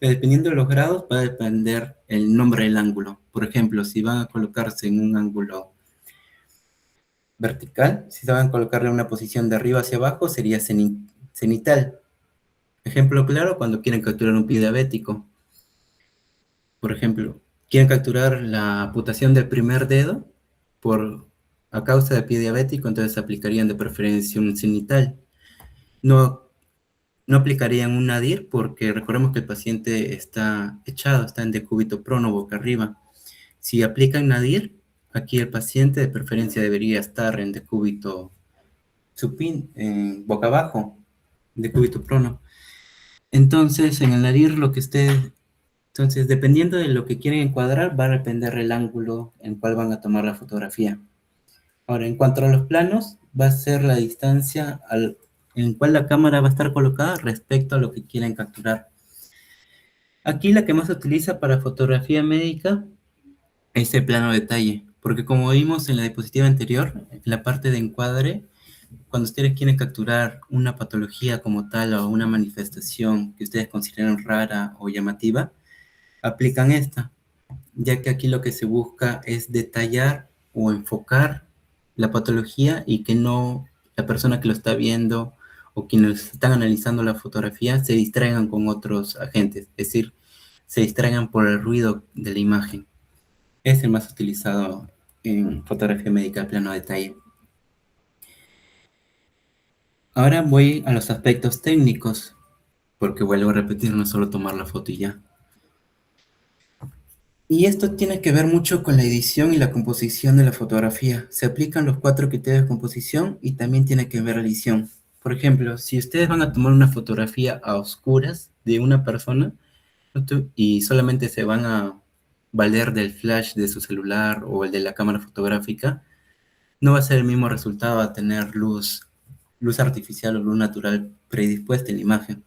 Dependiendo de los grados, va a depender el nombre del ángulo. Por ejemplo, si van a colocarse en un ángulo vertical, si van a colocarle una posición de arriba hacia abajo, sería cenital. Ejemplo claro, cuando quieren capturar un pie diabético. Por ejemplo, quieren capturar la amputación del primer dedo a causa del pie diabético, entonces aplicarían de preferencia un cenital. No aplicarían un nadir porque recordemos que el paciente está echado, está en decúbito prono, boca arriba. Si aplican nadir, aquí el paciente de preferencia debería estar en decúbito supino, boca abajo, decúbito prono. Entonces, en el nadir entonces, dependiendo de lo que quieren encuadrar, va a depender del ángulo en cual van a tomar la fotografía. Ahora, en cuanto a los planos, va a ser la distancia en cual la cámara va a estar colocada respecto a lo que quieren capturar. Aquí la que más se utiliza para fotografía médica es el plano detalle, porque como vimos en la diapositiva anterior, en la parte de encuadre, cuando ustedes quieren capturar una patología como tal o una manifestación que ustedes consideran rara o llamativa, aplican esta, ya que aquí lo que se busca es detallar o enfocar la patología y que no la persona que lo está viendo o quienes están analizando la fotografía se distraigan con otros agentes, es decir, se distraigan por el ruido de la imagen. Es el más utilizado en fotografía médica a plano detalle. Ahora voy a los aspectos técnicos, porque vuelvo a repetir, no es solo tomar la foto y ya. Y esto tiene que ver mucho con la edición y la composición de la fotografía. Se aplican los 4 criterios de composición y también tiene que ver la edición. Por ejemplo, si ustedes van a tomar una fotografía a oscuras de una persona y solamente se van a valer del flash de su celular o el de la cámara fotográfica, no va a ser el mismo resultado a tener luz artificial o luz natural predispuesta en la imagen.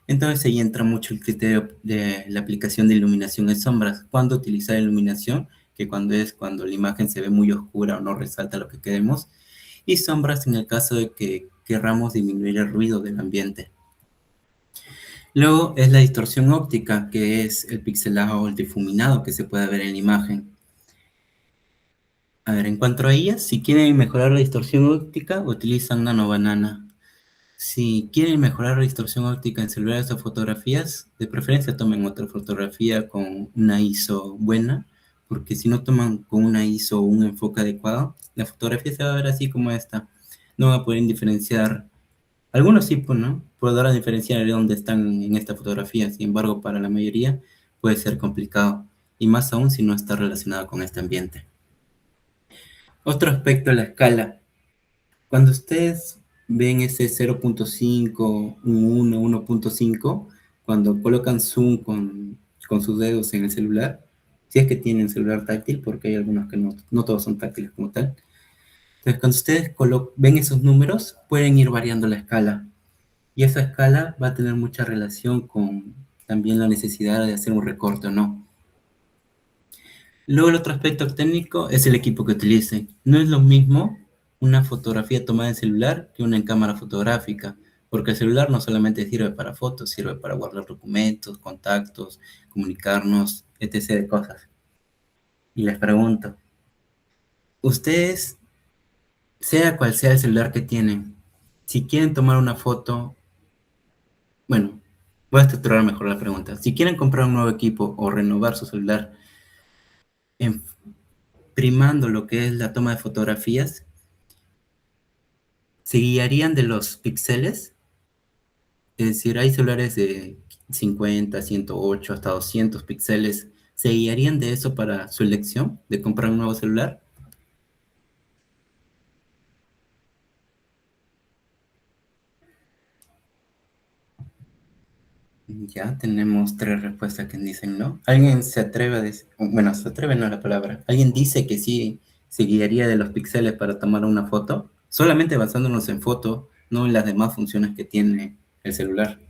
Entonces ahí entra mucho el criterio de la aplicación de iluminación en sombras. Cuándo utilizar iluminación, que cuando la imagen se ve muy oscura o no resalta lo que queremos, y sombras en el caso de que querramos disminuir el ruido del ambiente. Luego es la distorsión óptica, que es el pixelado o el difuminado que se puede ver en la imagen. A ver, en cuanto a ellas, si quieren mejorar la distorsión óptica, utilizan Nano Banana. Si quieren mejorar la distorsión óptica en celulares o fotografías, de preferencia tomen otra fotografía con una ISO buena, porque si no toman con una ISO o un enfoque adecuado, la fotografía se va a ver así como esta. No va a poder diferenciar, algunos sí, pues, ¿no? Podrán diferenciar de dónde están en esta fotografía, sin embargo, para la mayoría puede ser complicado, y más aún si no está relacionado con este ambiente. Otro aspecto es la escala. Cuando ustedes ven ese 0.5, 1, 1.5, cuando colocan zoom con sus dedos en el celular, si es que tienen celular táctil, porque hay algunos que no todos son táctiles como tal. Entonces, cuando ustedes ven esos números, pueden ir variando la escala. Y esa escala va a tener mucha relación con también la necesidad de hacer un recorte o no. Luego el otro aspecto técnico es el equipo que utilicen. No es lo mismo una fotografía tomada en celular que una en cámara fotográfica, porque el celular no solamente sirve para fotos, sirve para guardar documentos, contactos, comunicarnos, etc. de cosas. Y les pregunto, ustedes, sea cual sea el celular que tienen, si quieren tomar una foto, bueno, voy a estructurar mejor la pregunta. Si quieren comprar un nuevo equipo o renovar su celular, primando lo que es la toma de fotografías, ¿se guiarían de los píxeles? Es decir, hay celulares de 50, 108, hasta 200 píxeles. ¿Se guiarían de eso para su elección de comprar un nuevo celular? Ya tenemos 3 respuestas que dicen no. ¿Alguien se atreve a decir, bueno, se atreve no es la palabra, alguien dice que sí se guiaría de los píxeles para tomar una foto? Solamente basándonos en foto, no en las demás funciones que tiene el celular.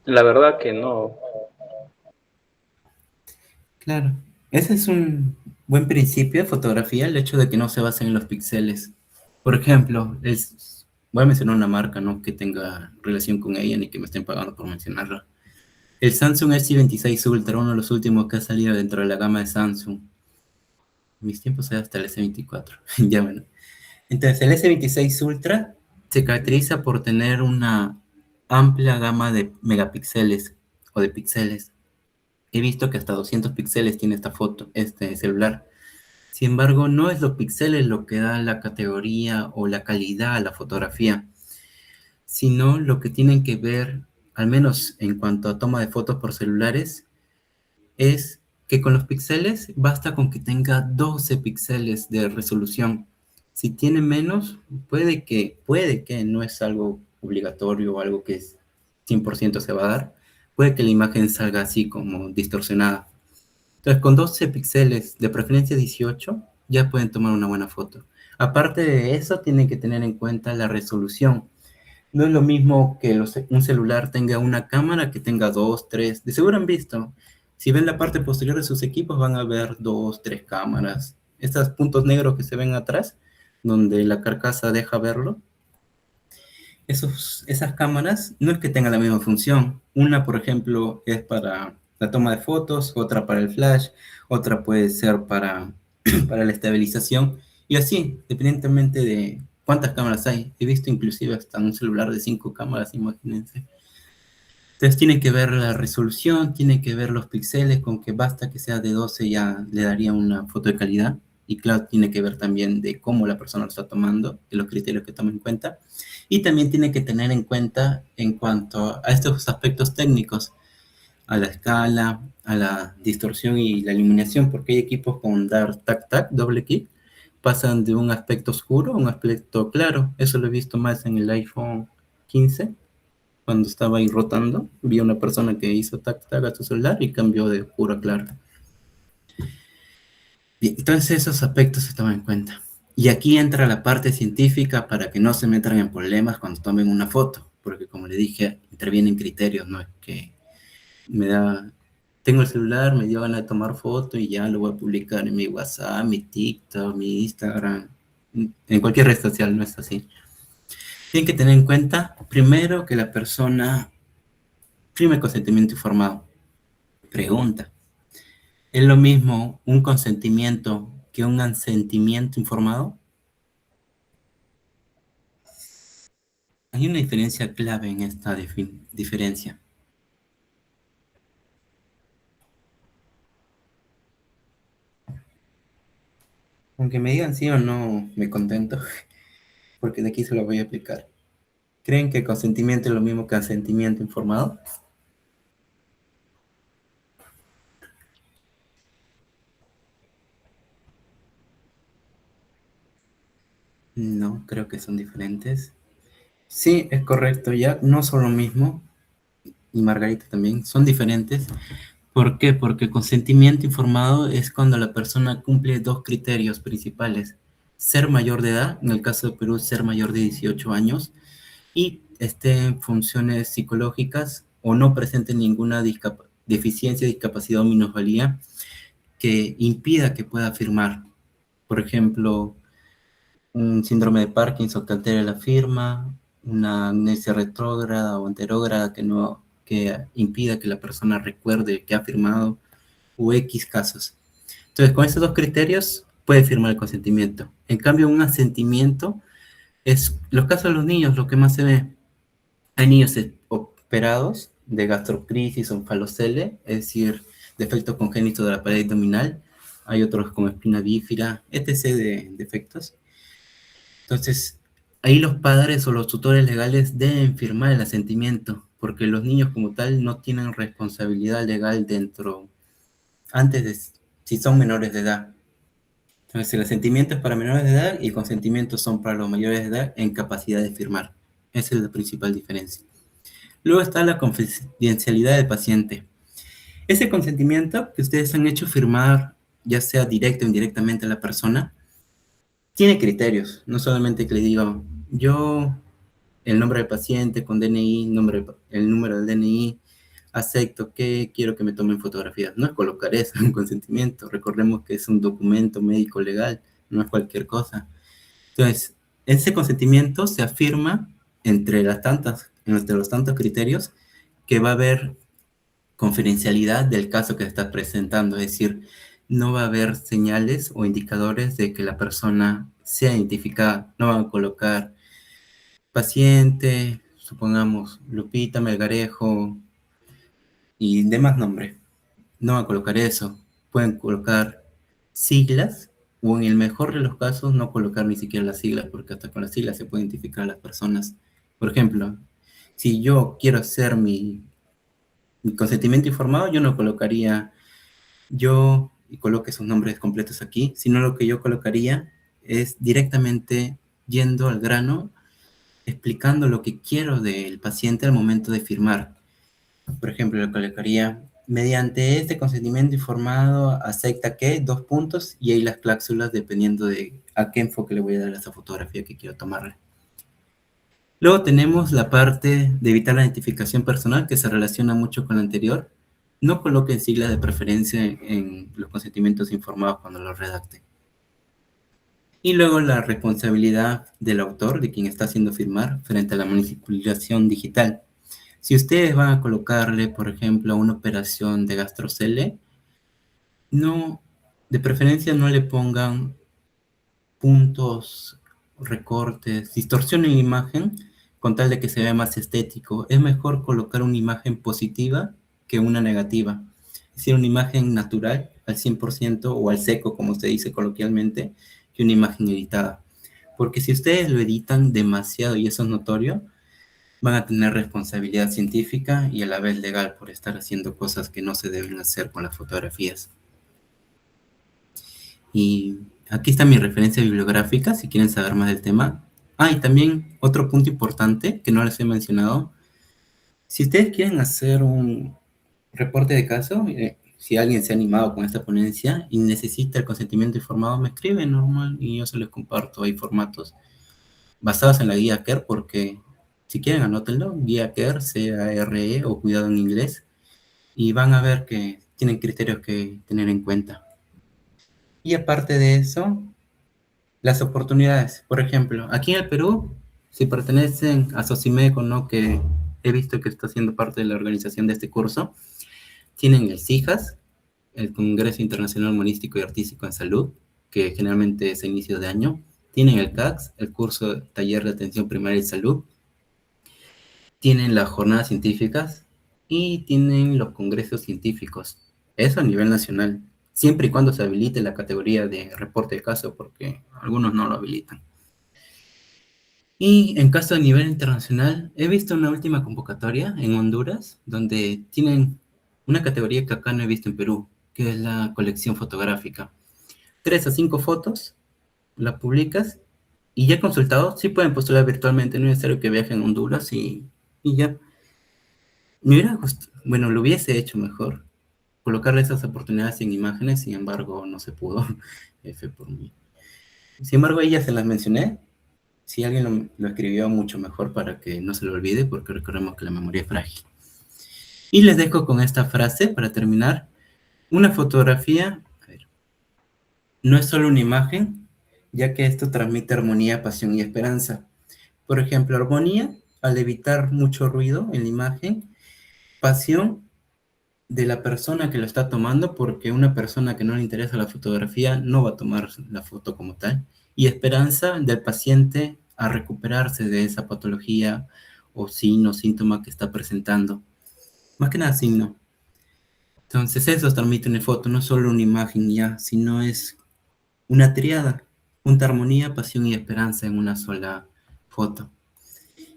La verdad que no. Claro, ese es un buen principio de fotografía, el hecho de que no se basen en los píxeles. Por ejemplo, voy a mencionar una marca, no que tenga relación con ella ni que me estén pagando por mencionarla. El Samsung S26 Ultra, uno de los últimos que ha salido dentro de la gama de Samsung. En mis tiempos era hasta el S24. Ya bueno. Entonces, el S26 Ultra se caracteriza por tener una amplia gama de megapíxeles o de píxeles. He visto que hasta 200 píxeles tiene este celular. Sin embargo, no es los píxeles lo que da la categoría o la calidad a la fotografía, sino lo que tienen que ver, al menos en cuanto a toma de fotos por celulares, es que con los píxeles basta con que tenga 12 píxeles de resolución. Si tiene menos, puede que no es algo obligatorio o algo que 100% se va a dar, puede que la imagen salga así como distorsionada. Entonces, con 12 píxeles, de preferencia 18, ya pueden tomar una buena foto. Aparte de eso, tienen que tener en cuenta la resolución. No es lo mismo que un celular tenga una cámara que tenga 2, 3. De seguro han visto. Si ven la parte posterior de sus equipos, van a ver 2, 3 cámaras. Estos puntos negros que se ven atrás, donde la carcasa deja verlo. Esas cámaras no es que tengan la misma función. Una, por ejemplo, es para la toma de fotos, otra para el flash, otra puede ser para la estabilización, y así, independientemente de cuántas cámaras hay. He visto inclusive hasta un celular de 5 cámaras, imagínense. Entonces tiene que ver la resolución, tiene que ver los píxeles, con que basta que sea de 12 ya le daría una foto de calidad. Y claro, tiene que ver también de cómo la persona lo está tomando, de los criterios que toma en cuenta. Y también tiene que tener en cuenta en cuanto a estos aspectos técnicos. a la escala, a la distorsión y la iluminación, porque hay equipos con dar tac-tac, doble clic, pasan de un aspecto oscuro a un aspecto claro. Eso lo he visto más en el iPhone 15, cuando estaba ahí rotando, vi a una persona que hizo tac-tac a su celular y cambió de oscuro a claro. Bien, entonces esos aspectos se toman en cuenta. Y aquí entra la parte científica para que no se metan en problemas cuando tomen una foto, porque como le dije, intervienen criterios, no es que tengo el celular, me dio ganas de tomar foto y ya lo voy a publicar en mi WhatsApp, mi TikTok, mi Instagram, en cualquier red social, no es así. Tienen que tener en cuenta, primero, que la persona firme consentimiento informado. Pregunta, ¿es lo mismo un consentimiento que un asentimiento informado? Hay una diferencia clave en esta diferencia. Aunque me digan sí o no, me contento, porque de aquí se lo voy a explicar. ¿Creen que consentimiento es lo mismo que asentimiento informado? No, creo que son diferentes. Sí, es correcto, ya no son lo mismo, y Margarita también, son diferentes. ¿Por qué? Porque consentimiento informado es cuando la persona cumple dos criterios principales: ser mayor de edad, en el caso de Perú, ser mayor de 18 años, y esté en funciones psicológicas o no presente ninguna deficiencia, discapacidad o minusvalía que impida que pueda firmar. Por ejemplo, un síndrome de Parkinson que altere la firma, una amnesia retrógrada o anterógrada que impida que la persona recuerde que ha firmado, o X casos. Entonces, con esos dos criterios puede firmar el consentimiento. En cambio, un asentimiento es los casos de los niños, lo que más se ve. Hay niños operados de gastrocrisis o falocele, es decir, defecto congénito de la pared abdominal. Hay otros con espina bífida, etc. de defectos. Entonces, ahí los padres o los tutores legales deben firmar el asentimiento, porque los niños como tal no tienen responsabilidad legal antes de si son menores de edad. Entonces, el asentimiento es para menores de edad y el consentimiento son para los mayores de edad en capacidad de firmar. Esa es la principal diferencia. Luego está la confidencialidad del paciente. Ese consentimiento que ustedes han hecho firmar, ya sea directo o indirectamente a la persona, tiene criterios, no solamente que le diga yo, el nombre del paciente con DNI, el número del DNI, acepto que quiero que me tomen fotografías. No es colocar eso en consentimiento, recordemos que es un documento médico legal, no es cualquier cosa. Entonces, ese consentimiento se afirma entre los tantos criterios que va a haber confidencialidad del caso que se está presentando, es decir, no va a haber señales o indicadores de que la persona sea identificada. No van a colocar paciente, supongamos Lupita Melgarejo y demás nombres. No van a colocar eso. Pueden colocar siglas o en el mejor de los casos no colocar ni siquiera las siglas, porque hasta con las siglas se puede identificar a las personas. Por ejemplo, si yo quiero hacer mi consentimiento informado, yo no colocaría yo y coloque sus nombres completos aquí, sino lo que yo colocaría es directamente yendo al grano, explicando lo que quiero del paciente al momento de firmar. Por ejemplo, le colocaría, mediante este consentimiento informado, acepta que, dos puntos, y ahí las cláusulas dependiendo de a qué enfoque le voy a dar a esa fotografía que quiero tomarle. Luego tenemos la parte de evitar la identificación personal, que se relaciona mucho con la anterior. No coloquen siglas de preferencia en los consentimientos informados cuando los redacten. Y luego la responsabilidad del autor, de quien está haciendo firmar, frente a la manipulación digital. Si ustedes van a colocarle, por ejemplo, una operación de gastrocele, de preferencia no le pongan puntos, recortes, distorsionen la imagen con tal de que se vea más estético. Es mejor colocar una imagen positiva que una negativa. Es decir, una imagen natural al 100% o al seco, como se dice coloquialmente, que una imagen editada. Porque si ustedes lo editan demasiado y eso es notorio, van a tener responsabilidad científica y a la vez legal por estar haciendo cosas que no se deben hacer con las fotografías. Y aquí está mi referencia bibliográfica, si quieren saber más del tema. Y también otro punto importante que no les he mencionado. Si ustedes quieren hacer un reporte de caso, si alguien se ha animado con esta ponencia y necesita el consentimiento informado, me escribe normal y yo se los comparto. Hay formatos basados en la guía CARE, porque si quieren anótenlo, guía CARE, CARE o cuidado en inglés, y van a ver que tienen criterios que tener en cuenta. Y aparte de eso, las oportunidades. Por ejemplo, aquí en el Perú, si pertenecen a Socimeco, ¿no? Que he visto que está siendo parte de la organización de este curso, tienen el CIJAS, el Congreso Internacional Humanístico y Artístico en Salud, que generalmente es a inicio de año. Tienen el CACS, el curso Taller de Atención Primaria y Salud. Tienen las jornadas científicas y tienen los congresos científicos. Eso a nivel nacional, siempre y cuando se habilite la categoría de reporte de caso, porque algunos no lo habilitan. Y en caso a nivel internacional, he visto una última convocatoria en Honduras, donde tienen una categoría que acá no he visto en Perú, que es la colección fotográfica. 3 a 5 fotos, la publicas, y ya consultado, sí pueden postular virtualmente, no es necesario que viajen a Honduras y ya. Me hubiera bueno, lo hubiese hecho mejor, colocarle esas oportunidades en imágenes, sin embargo, no se pudo. F por mí. Sin embargo, ahí ya se las mencioné. Si alguien lo escribió, mucho mejor para que no se lo olvide, porque recordemos que la memoria es frágil. Y les dejo con esta frase para terminar. Una fotografía, a ver, no es solo una imagen, ya que esto transmite armonía, pasión y esperanza. Por ejemplo, armonía, al evitar mucho ruido en la imagen. Pasión, de la persona que lo está tomando, porque una persona que no le interesa la fotografía no va a tomar la foto como tal. Y esperanza del paciente a recuperarse de esa patología o signo, síntoma que está presentando. Más que nada signo. Entonces eso transmite una foto, no solo una imagen ya, sino es una triada, junta armonía, pasión y esperanza en una sola foto.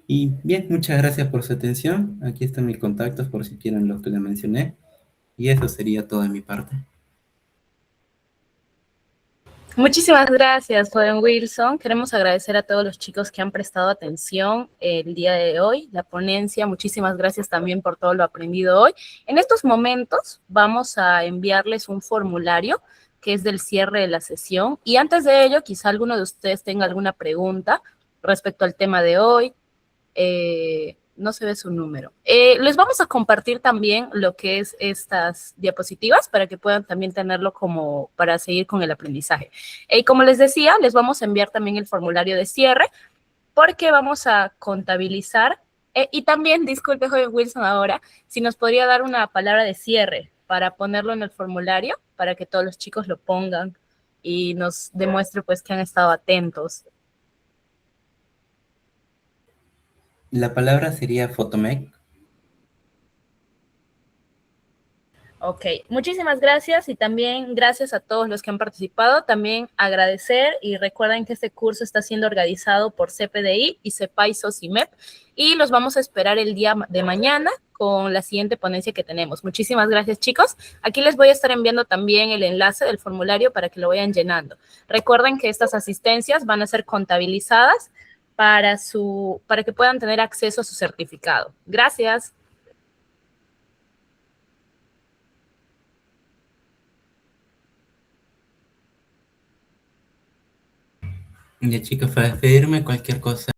Y bien, muchas gracias por su atención. Aquí están mis contactos por si quieren los que les mencioné. Y eso sería todo de mi parte. Muchísimas gracias, joven Wilson. Queremos agradecer a todos los chicos que han prestado atención el día de hoy, la ponencia. Muchísimas gracias también por todo lo aprendido hoy. En estos momentos vamos a enviarles un formulario que es del cierre de la sesión. Y antes de ello, quizá alguno de ustedes tenga alguna pregunta respecto al tema de hoy. No se ve su número. Les vamos a compartir también lo que es estas diapositivas para que puedan también tenerlo como para seguir con el aprendizaje. Y como les decía, les vamos a enviar también el formulario de cierre porque vamos a contabilizar. Y también, disculpe, joven Wilson, ahora, si nos podría dar una palabra de cierre para ponerlo en el formulario, para que todos los chicos lo pongan y nos demuestre pues que han estado atentos. La palabra sería Photomec. Ok, muchísimas gracias y también gracias a todos los que han participado. También agradecer y recuerden que este curso está siendo organizado por CPDI y CEPAI SOCIMEP y los vamos a esperar el día de mañana con la siguiente ponencia que tenemos. Muchísimas gracias, chicos. Aquí les voy a estar enviando también el enlace del formulario para que lo vayan llenando. Recuerden que estas asistencias van a ser contabilizadas para que puedan tener acceso a su certificado. Gracias. Ya chicos, para despedirme cualquier cosa.